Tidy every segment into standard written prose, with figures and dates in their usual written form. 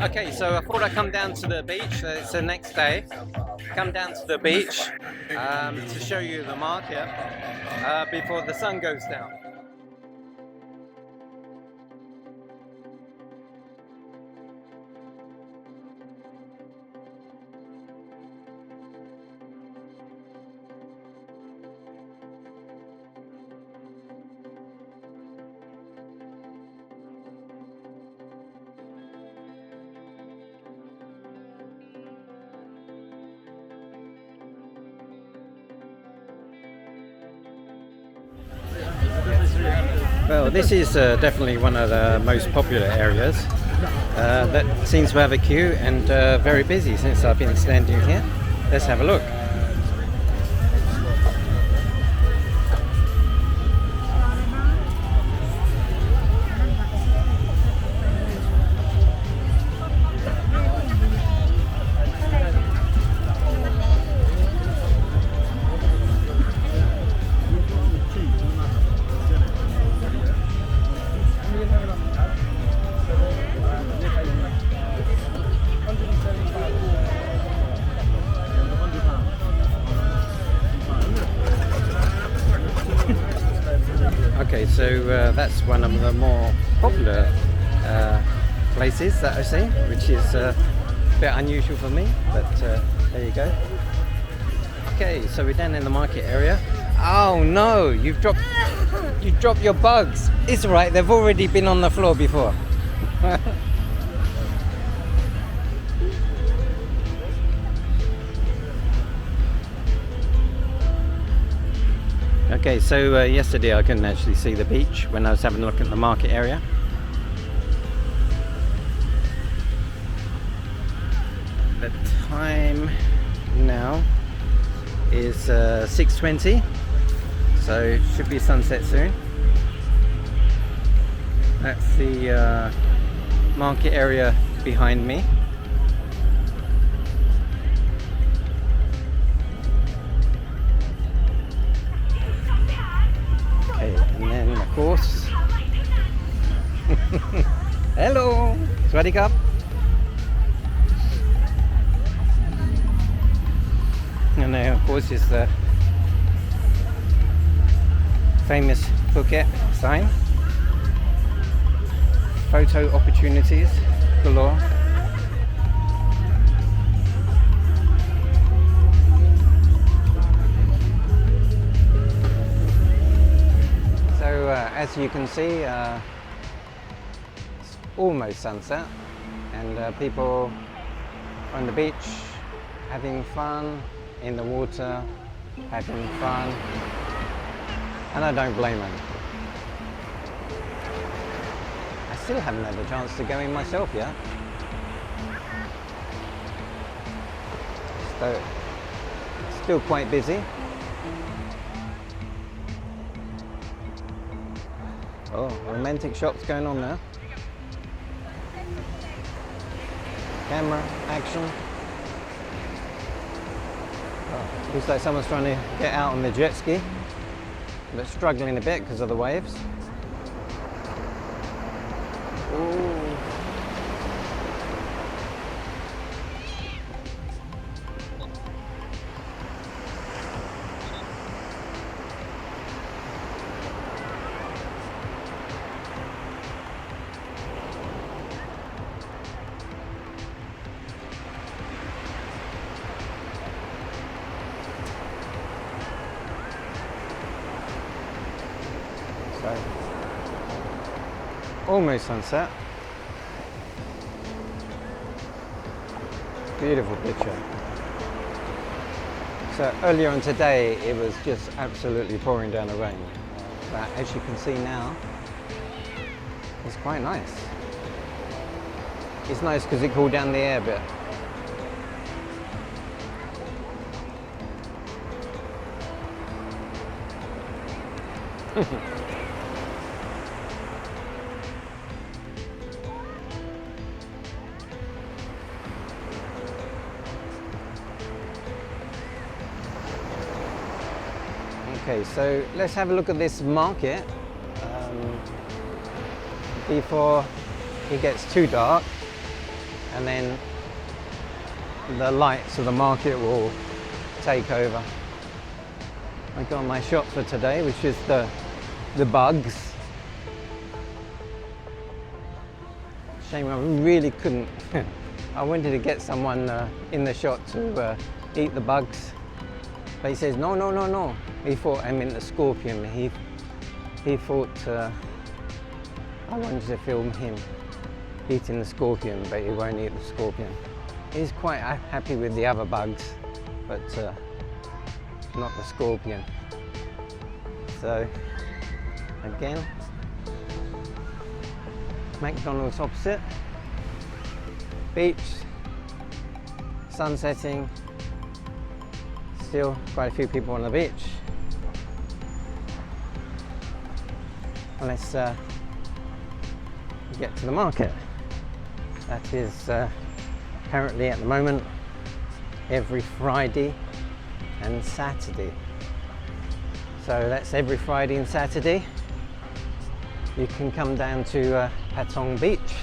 Okay, so I thought I'd come down to the beach. It's the next day. Come down to the beach to show you the market before the sun goes down. Well, this is definitely one of the most popular areas that seems to have a queue and very busy since I've been standing here. Let's have a look. Okay, so that's one of the more popular places that I've seen, which is a bit unusual for me, but there you go. Okay, so we're down in the market area. Oh no, you dropped your bugs. It's all right, they've already been on the floor before. Okay, so yesterday I couldn't actually see the beach when I was having a look at the market area. The time now is 6:20, so should be sunset soon. That's the market area behind me. And then of course hello, Swadee Krap. And then of course is the famous Phuket sign. Photo opportunities galore. As you can see, it's almost sunset and people on the beach having fun, in the water having fun, and I don't blame them. I still haven't had a chance to go in myself yet. So, still quite busy. Oh, romantic shots going on there. Camera, action. Oh, looks like someone's trying to get out on the jet ski, but struggling a bit because of the waves. Ooh. Almost sunset. Beautiful picture. So earlier on today it was just absolutely pouring down the rain, but as you can see now it's quite nice. It's nice because it cooled down the air a bit. Okay, so let's have a look at this market before it gets too dark. and then the lights of the market will take over. I got my shot for today, which is the bugs. Shame I really couldn't. I wanted to get someone in the shot to eat the bugs, but he says no, no, no, no. He thought I meant the scorpion. He thought I wanted to film him eating the scorpion, but he won't eat the scorpion. He's quite happy with the other bugs, but not the scorpion. So again, McDonald's opposite, beach, sun setting, still quite a few people on the beach. Let's get to the market. That is apparently at the moment every Friday and Saturday. So that's every Friday and Saturday. You can come down to Patong Beach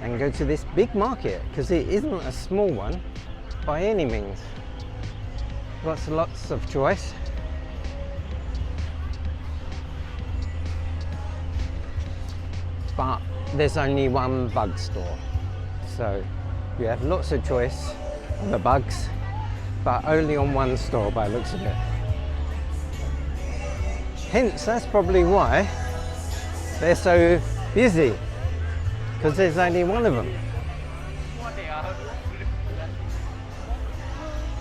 and go to this big market, because it isn't a small one by any means. Lots of choice. But there's only one bug store, so you have lots of choice of the bugs, but only on one store by the looks of it. Hence, that's probably why they're so busy, because there's only one of them.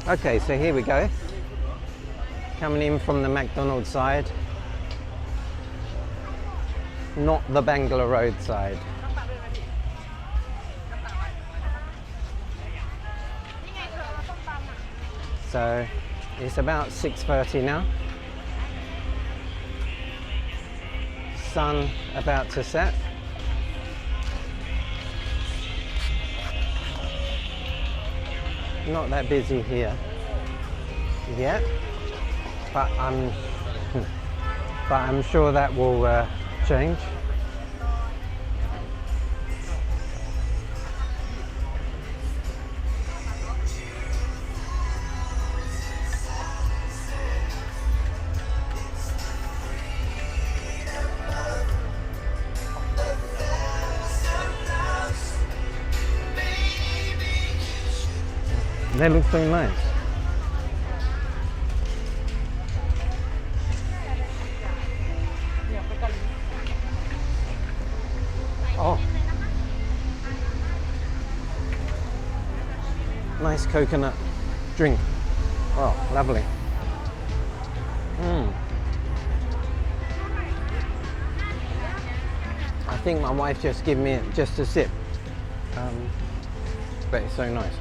Okay, so here we go. Coming in from the McDonald's side, not the Bangla Road side. So it's about 6:30 now. Sun about to set. Not that busy here yet, but I'm sure that will change. They look so nice. Oh, nice coconut drink. Oh, lovely. I think my wife just gave me it just a sip, but it's so nice.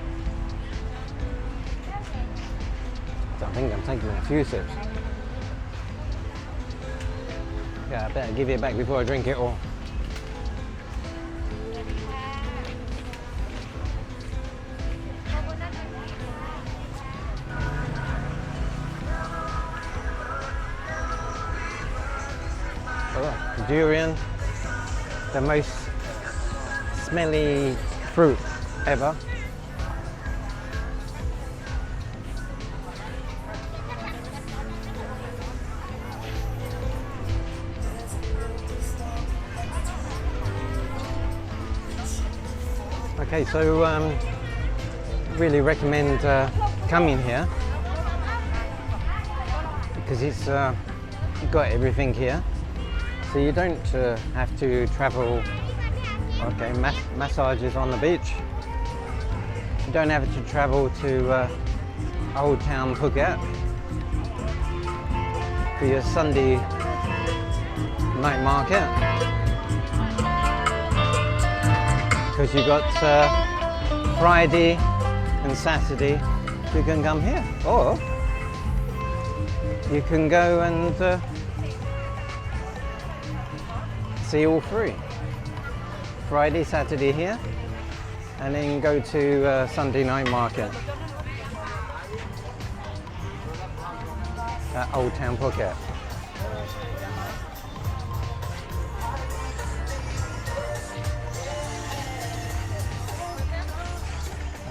I think I'm taking a few sips. Yeah, I better give it back before I drink it all. Oh, durian, the most smelly fruit ever. Okay, so really recommend coming here, because it's got everything here, so you don't have to travel. Okay, massages on the beach. You don't have to travel to Old Town Phuket for your Sunday night market, because you got Friday and Saturday you can come here, or you can go and see all three. Friday, Saturday here, and then go to Sunday night market at Old Town Phuket.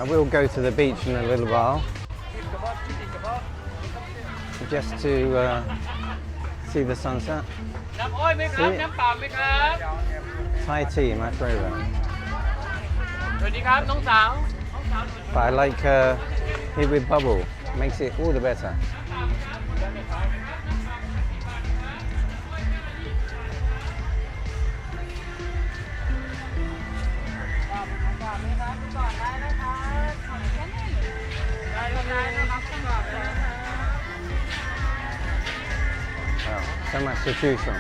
I will go to the beach in a little while, just to see the sunset. See? Thai tea, my favorite. But I like it with bubble, makes it all the better. Oh, so much to choose from.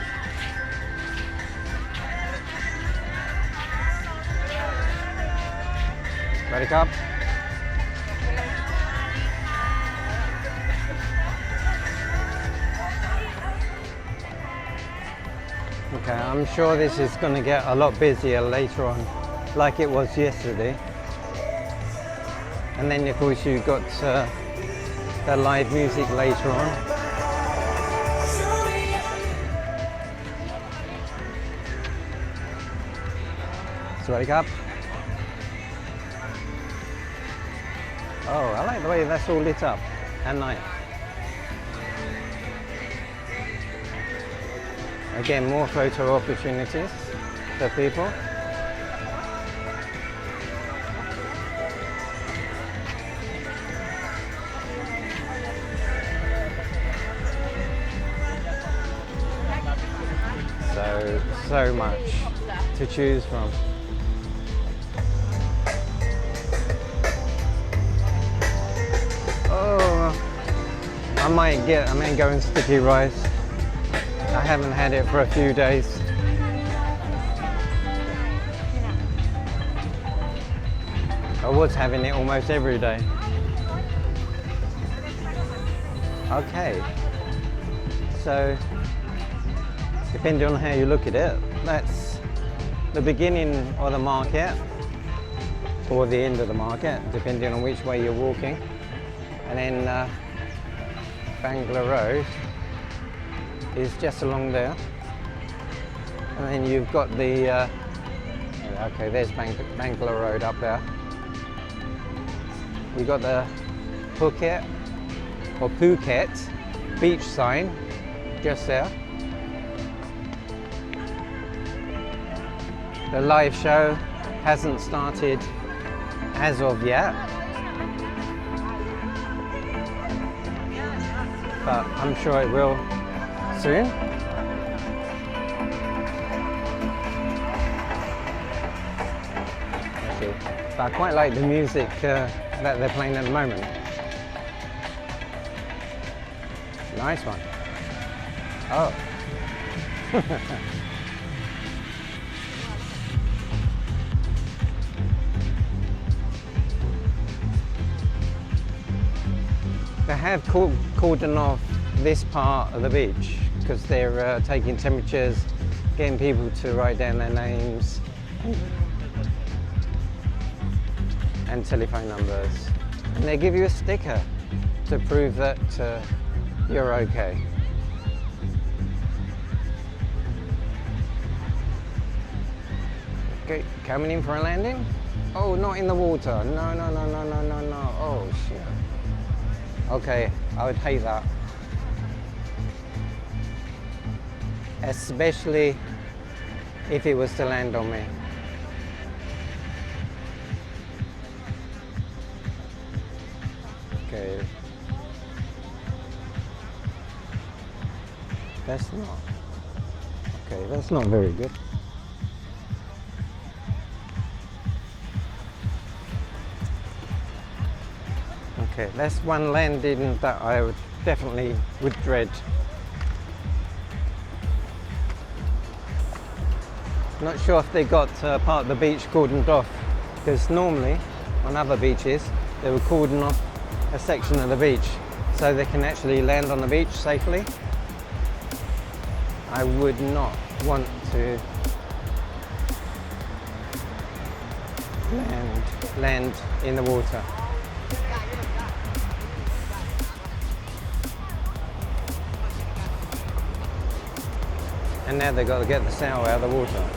Ready, cup? Okay, I'm sure this is going to get a lot busier later on, like it was yesterday. And then of course you've got the live music later on. So wake up. Oh, I like the way that's all lit up at night. Again, more photo opportunities for people. So much to choose from. Oh, I might get a mango and sticky rice. I haven't had it for a few days. I was having it almost every day. Okay, so depending on how you look at it, that's the beginning of the market or the end of the market, depending on which way you're walking. And then Bangla Road is just along there. And then you've got the, okay, there's Bangla Road up there. You've got the Phuket or Phuket beach sign just there. The live show hasn't started as of yet, but I'm sure it will soon. But I quite like the music that they're playing at the moment. Nice one. Oh. They have cordoned off this part of the beach because they're taking temperatures, getting people to write down their names and telephone numbers. And they give you a sticker to prove that you're okay. Okay, coming in for a landing? Oh, not in the water. No, no, no, no, no, no, no. Oh, shit. Okay, I would hate that. Especially if it was to land on me. Okay. That's not. Okay, that's not very good. Okay, that's one landing that I would definitely would dread. Not sure if they got part of the beach cordoned off, because normally on other beaches they would cordon off a section of the beach so they can actually land on the beach safely. I would not want to land in the water. And now they've got to get the sail out of the water.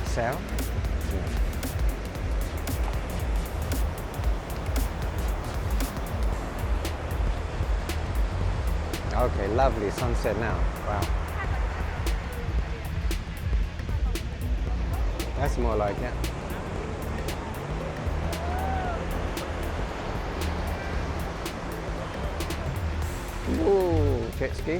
Sail? Okay, lovely sunset now. Wow. That's more like it. Ooh, jet ski.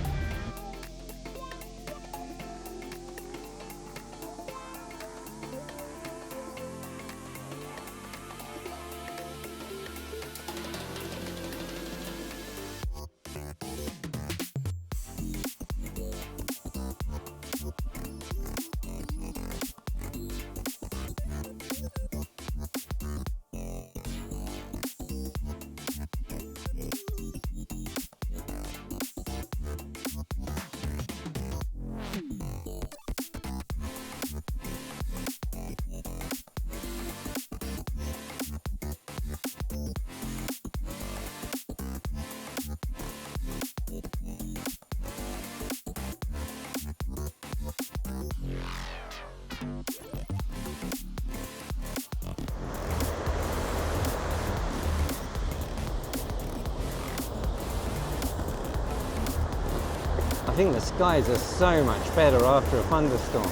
I think the skies are so much better after a thunderstorm.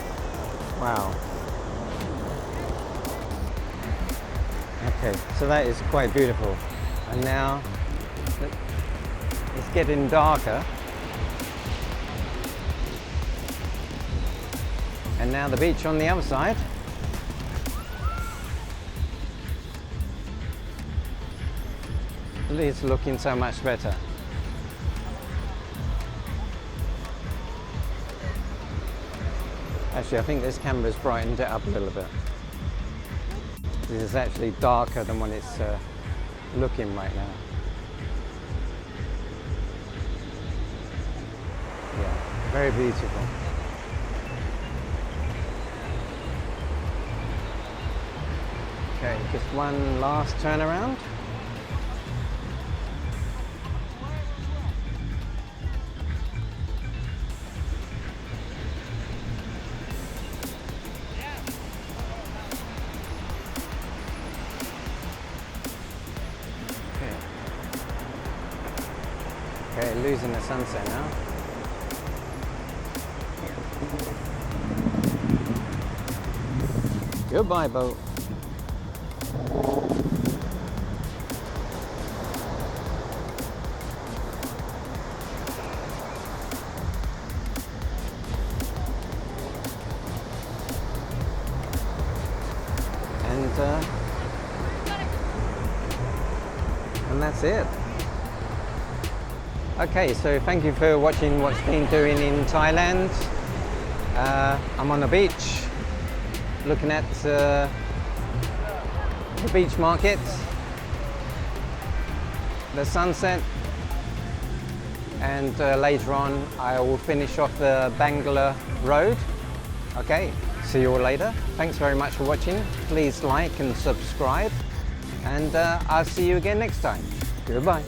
Wow. Okay, so that is quite beautiful. And now it's getting darker. And now the beach on the other side. It's looking so much better. Actually, I think this camera's brightened it up a little bit. This is actually darker than what it's looking right now. Yeah, very beautiful. Okay, just one last turn around. Okay, losing the sunset now. Goodbye, boat. And that's it. Okay, so thank you for watching what's been doing in Thailand. I'm on the beach looking at the beach market, the sunset, and later on I will finish off the Bangla Road. Okay, see you all later. Thanks very much for watching. Please like and subscribe, and I'll see you again next time. Goodbye.